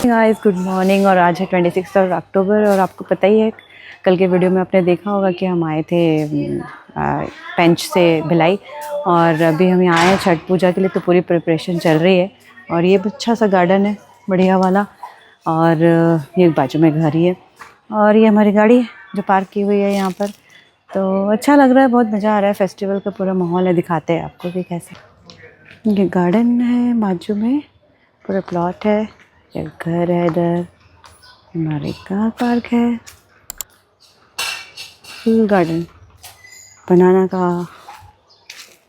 Guys good morning. और आज है 26 अक्टूबर और आपको पता ही है कल के वीडियो में आपने देखा होगा कि हम आए थे पेंच से भिलाई। और अभी हम यहाँ आए हैं छठ पूजा के लिए, तो पूरी प्रिपरेशन चल रही है। और ये अच्छा सा गार्डन है बढ़िया वाला, और ये बाजू में घर ही है। और ये हमारी गाड़ी है जो पार्क की हुई है यहाँ पर। तो अच्छा लग रहा है, बहुत मज़ा आ रहा है। फेस्टिवल का पूरा माहौल है, दिखाते हैं आपको भी कैसे। ये गार्डन है बाजू में, पूरा प्लॉट है, एक घर है इधर, हमारे कार पार्क है, फूल गार्डन, बनाना का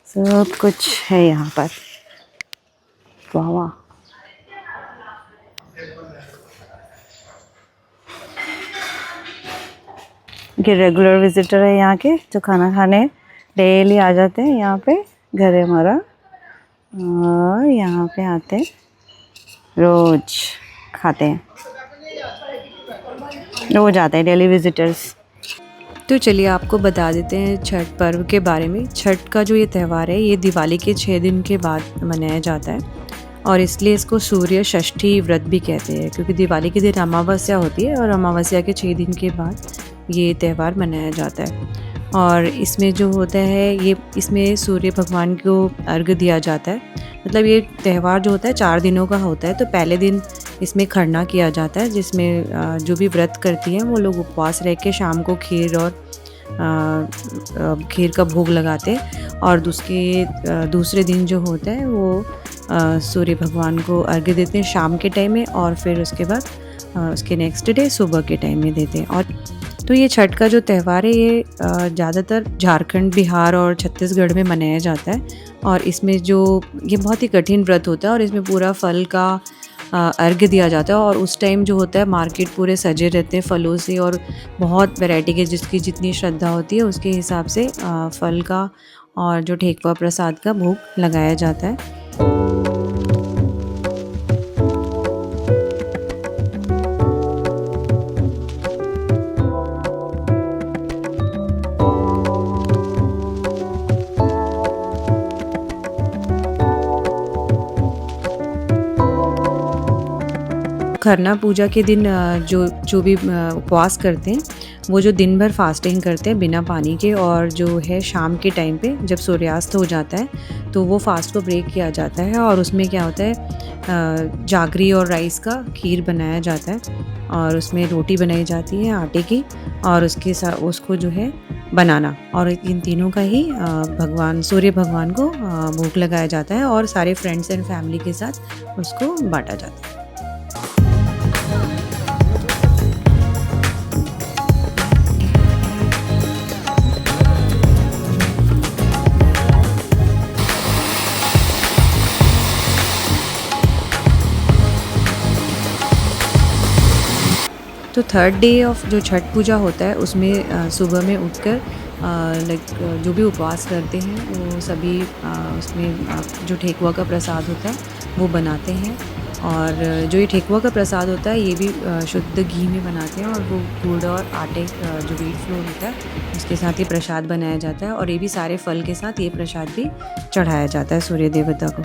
सब कुछ है यहाँ पर। वाह वाह। ये रेगुलर विजिटर है यहाँ के, जो खाना खाने डेली आ जाते हैं यहाँ पे। घर है हमारा और यहाँ पे आते हैं, रोज खाते हैं, रोज आते हैं डेली विजिटर्स। तो चलिए आपको बता देते हैं छठ पर्व के बारे में। छठ का जो ये त्यौहार है ये दिवाली के 6 दिन के बाद मनाया जाता है, और इसलिए इसको सूर्य षष्ठी व्रत भी कहते हैं, क्योंकि दिवाली के दिन अमावस्या होती है और अमावस्या के 6 दिन के बाद ये त्यौहार मनाया जाता है। और इसमें जो होता है ये इसमें सूर्य भगवान को अर्घ्य दिया जाता है। मतलब ये त्यौहार जो होता है 4 दिनों का होता है। तो पहले दिन इसमें खरना किया जाता है, जिसमें जो भी व्रत करती हैं वो लोग उपवास रह के शाम को खीर और खीर का भोग लगाते हैं। और दूसरे दिन जो होता है वो सूर्य भगवान को अर्घ्य देते हैं शाम के टाइम में, और फिर उसके बाद उसके नेक्स्ट डे सुबह के टाइम में देते हैं। और तो ये छठ का जो त्यौहार है ये ज़्यादातर झारखंड, बिहार और छत्तीसगढ़ में मनाया जाता है। और इसमें जो ये बहुत ही कठिन व्रत होता है, और इसमें पूरा फल का अर्घ्य दिया जाता है। और उस टाइम जो होता है मार्केट पूरे सजे रहते हैं फलों से, और बहुत वैरायटी के जिसकी जितनी श्रद्धा होती है उसके हिसाब से फल का और जो ठेकुआ प्रसाद का भोग लगाया जाता है। खरना पूजा के दिन जो भी उपवास करते हैं वो जो दिन भर फास्टिंग करते हैं बिना पानी के, और जो है शाम के टाइम पे जब सूर्यास्त हो जाता है तो वो फास्ट को ब्रेक किया जाता है। और उसमें क्या होता है जागरी और राइस का खीर बनाया जाता है, और उसमें रोटी बनाई जाती है आटे की, और उसके साथ उसको जो है बनाना, और इन तीनों का ही भगवान सूर्य भगवान को भोग लगाया जाता है, और सारे फ्रेंड्स एंड फैमिली के साथ उसको बांटा जाता है। तो थर्ड डे ऑफ जो छठ पूजा होता है उसमें सुबह में उठकर जो भी उपवास करते हैं वो सभी उसमें जो ठेकुआ का प्रसाद होता है वो बनाते हैं। और जो ये ठेकुआ का प्रसाद होता है ये भी शुद्ध घी में बनाते हैं, और वो गुड़ और आटे जो व्हीट फ्लोर होता है उसके साथ ये प्रसाद बनाया जाता है। और ये भी सारे फल के साथ ये प्रसाद भी चढ़ाया जाता है सूर्य देवता को।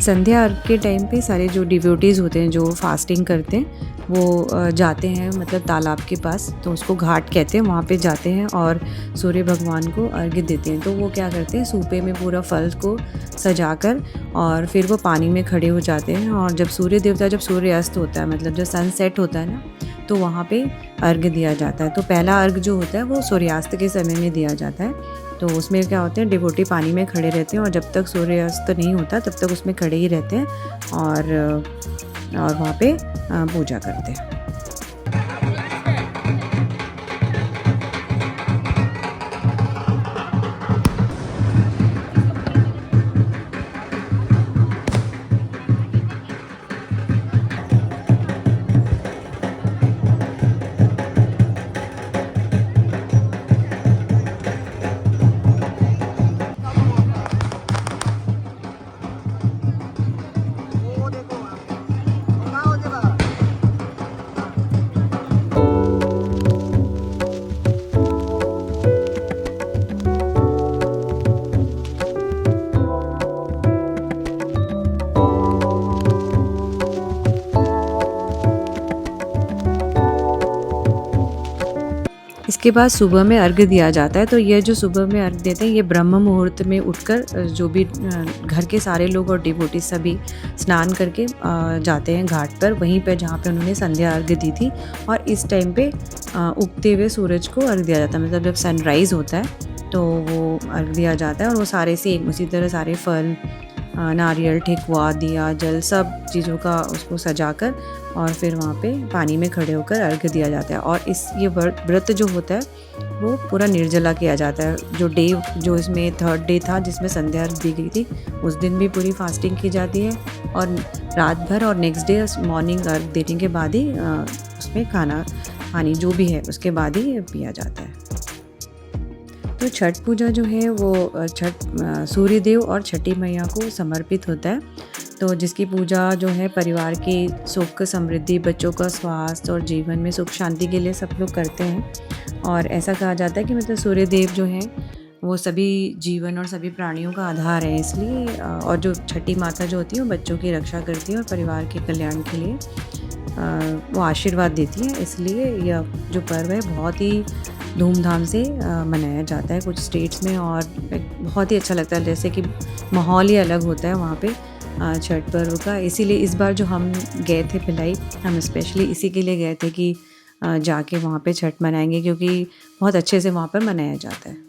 संध्या अर्घ के टाइम पे सारे जो डिवोटीज़ होते हैं जो फास्टिंग करते हैं वो जाते हैं मतलब तालाब के पास, तो उसको घाट कहते हैं, वहाँ पे जाते हैं और सूर्य भगवान को अर्घ्य देते हैं। तो वो क्या करते हैं, सूपे में पूरा फल को सजाकर और फिर वो पानी में खड़े हो जाते हैं और जब सूर्य देवता जब सूर्य अस्त होता है मतलब जब सनसेट होता है ना, तो वहाँ पे अर्घ्य दिया जाता है। तो पहला अर्घ्य जो होता है वो सूर्यास्त के समय में दिया जाता है। तो उसमें क्या होते हैं, डिवोटी पानी में खड़े रहते हैं और जब तक सूर्यास्त नहीं होता तब तक उसमें खड़े ही रहते हैं और वहाँ पे पूजा करते हैं। इसके बाद सुबह में अर्घ्य दिया जाता है। तो ये जो सुबह में अर्घ्य देते हैं ये ब्रह्म मुहूर्त में उठकर जो भी घर के सारे लोग और डिवोटी सभी स्नान करके जाते हैं घाट पर, वहीं पर जहाँ पे उन्होंने संध्या अर्घ्य दी थी। और इस टाइम पे उगते हुए सूरज को अर्घ्य दिया जाता है, मतलब जब सनराइज़ होता है तो वो अर्घ्य दिया जाता है और वो सारे सेम उसी तरह सारे फल, नारियल, ठेकुआ, दिया, जल सब चीज़ों का उसको सजाकर और फिर वहाँ पे पानी में खड़े होकर अर्घ्य दिया जाता है। और ये व्रत जो होता है वो पूरा निर्जला किया जाता है। जो इसमें थर्ड डे था जिसमें संध्या अर्घ्य दी गई थी, उस दिन भी पूरी फास्टिंग की जाती है और रात भर और नेक्स्ट डे मॉर्निंग अर्घ्य देने के बाद ही उसमें खाना पानी जो भी है उसके बाद ही पिया जाता है। तो छठ पूजा जो है वो सूर्य देव और छठी मैया को समर्पित होता है। तो जिसकी पूजा जो है परिवार की सुख समृद्धि, बच्चों का स्वास्थ्य और जीवन में सुख शांति के लिए सब लोग करते हैं। और ऐसा कहा जाता है कि मतलब सूर्य देव जो हैं वो सभी जीवन और सभी प्राणियों का आधार है, इसलिए और जो छठी माता जो होती है वो बच्चों की रक्षा करती है और परिवार के कल्याण के लिए वो आशीर्वाद देती है। इसलिए यह जो पर्व है बहुत ही धूमधाम से मनाया जाता है कुछ स्टेट्स में और बहुत ही अच्छा लगता है, जैसे कि माहौल ही अलग होता है वहाँ पे छठ पर्व का। इसीलिए इस बार जो हम गए थे भिलाई, हम स्पेशली इसी के लिए गए थे कि जाके वहाँ पे छठ मनाएंगे, क्योंकि बहुत अच्छे से वहाँ पर मनाया जाता है।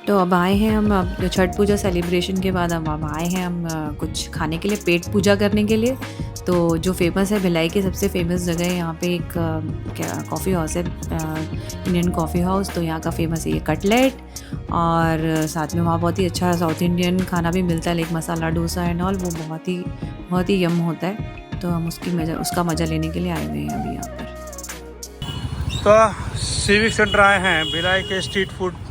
तो अब आए हैं हम, अब छठ पूजा सेलिब्रेशन के बाद अब आए हैं हम कुछ खाने के लिए, पेट पूजा करने के लिए। तो जो फेमस है भिलाई की सबसे फेमस जगह है यहाँ पे एक कॉफ़ी हाउस है, इंडियन कॉफ़ी हाउस। तो यहाँ का फेमस है ये कटलेट और साथ में वहाँ बहुत ही अच्छा साउथ इंडियन खाना भी मिलता है, like masala dosa and all, वो बहुत ही यम होता है। तो हम उसका मज़ा लेने के लिए आए हुए हैं अभी यहाँ पर। तो सिविक सेंटर आए हैं भिलाई के स्ट्रीट फूड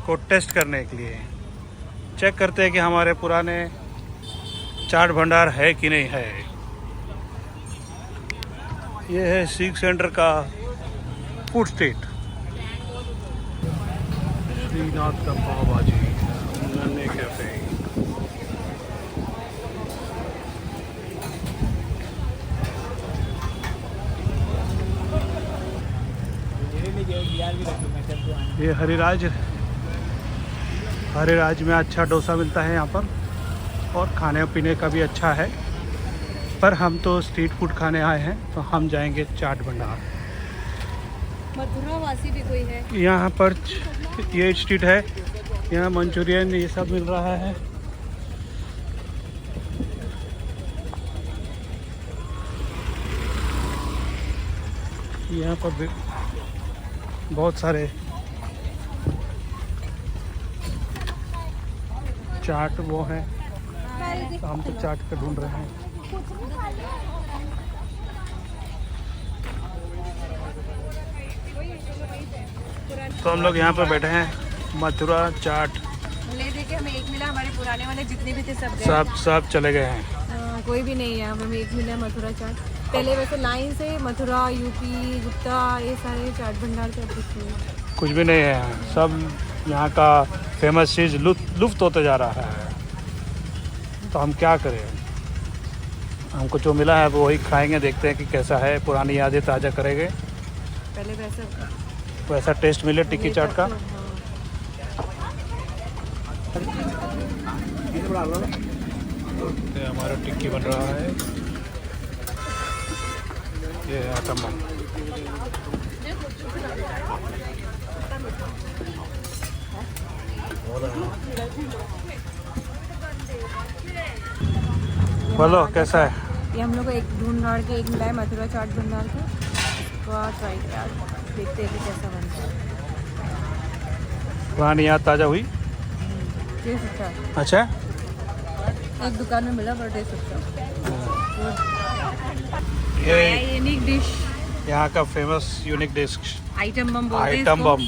को टेस्ट करने के लिए। चेक करते हैं कि हमारे पुराने चाट भंडार है कि नहीं है। ये है सिविक सेंटर का फूड स्ट्रीट। श्रीनाथ का पाव भाजी, नन्हे कैफे। ये हर राज्य में अच्छा डोसा मिलता है यहाँ पर, और खाने पीने का भी अच्छा है। पर हम तो स्ट्रीट फूड खाने आए हैं, तो हम जाएंगे चाट भंडार। मथुरा वासी भी कोई है? यहाँ पर ये स्ट्रीट है, यहाँ मंचूरियन ये सब मिल रहा है। यहाँ पर भी बहुत सारे चाट वो हैं, तो हम तो चाट का ढूंढ रहे हैं। तो हम लोग यहाँ पर बैठे हैं, मथुरा चाट। ले देके हमें एक मिला, हमारे पुराने वाले जितने भी थे सब सब चले गए हैं। कोई भी नहीं है, हमें एक मिला मथुरा चाट। पहले वैसे लाइन से मथुरा, यूपी, गुप्ता, ये सारे चाट भंडार के कुछ भी नहीं है यहाँ, सब यहाँ का फेमस चीज़ लुप्त होते जा रहा है। तो हम क्या करें, हमको जो मिला है वो वही खाएंगे, देखते हैं कि कैसा है, पुरानी यादें ताज़ा करेंगे। पहले वैसा टेस्ट मिले टिक्की चाट का। ये हमारा टिक्की बन रहा है, ये है आइटम बम। बोलो कैसा है? ये हम लोग को एक ढूंढ ढाड़ के एक मिला है मथुरा चाट भंडार का, इसको ट्राई किया, देखते हैं कि कैसा बनता है। पुरानी याद ताज़ा हुई। टेस्ट अच्छा है। अच्छा, एक दुकान में मिला पर टेस्ट अच्छा। ये यूनिक डिश, यहाँ का famous unique dish item bomb बोलते हैं आइटम इसको। बम।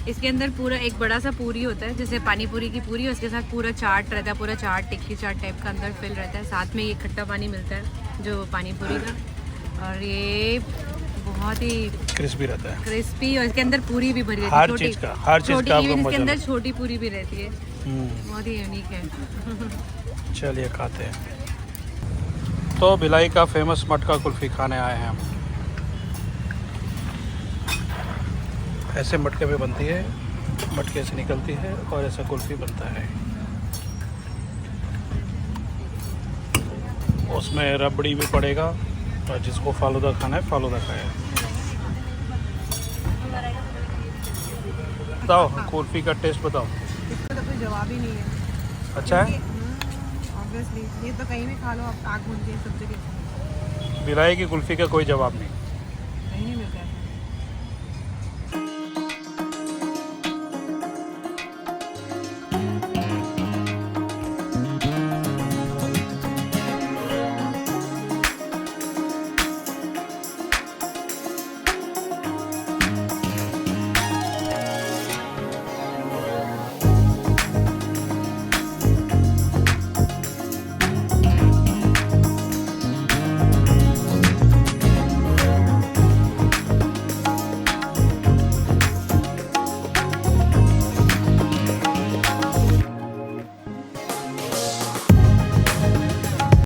इसके अंदर पूरा एक बड़ा सा पूरी होता है, जैसे पानी पूरी की पूरी, उसके साथ पूरा चाट रहता है, पूरा चाट टिक्की चाट टाइप का अंदर फिल रहता है। साथ में ये खट्टा पानी मिलता है जो पानी पूरी का, और ये बहुत ही क्रिस्पी रहता है, क्रिस्पी, और इसके अंदर पूरी भी भरी रहती है, हर चीज़ का आपको इसके मजा अंदर लगे। छोटी पूरी भी रहती है, बहुत ही यूनिक है। चलिए खाते हैं। तो भिलाई का फेमस मटका कुल्फ़ी खाने आए हैं हम। ऐसे मटके में बनती है, मटके से निकलती है और ऐसा कुल्फ़ी बनता है। उसमें रबड़ी भी पड़ेगा, और जिसको फालूदा खाना है फालूदा खाए। बताओ कुल्फ़ी का टेस्ट बताओ। इसका तो कोई जवाब ही नहीं है। अच्छा है? ऑब्वियसली ये तो कहीं भी खा लो आप, आग भून के सब जगह भिलाई की कुल्फ़ी का कोई जवाब नहीं। कहीं नहीं मिलता है।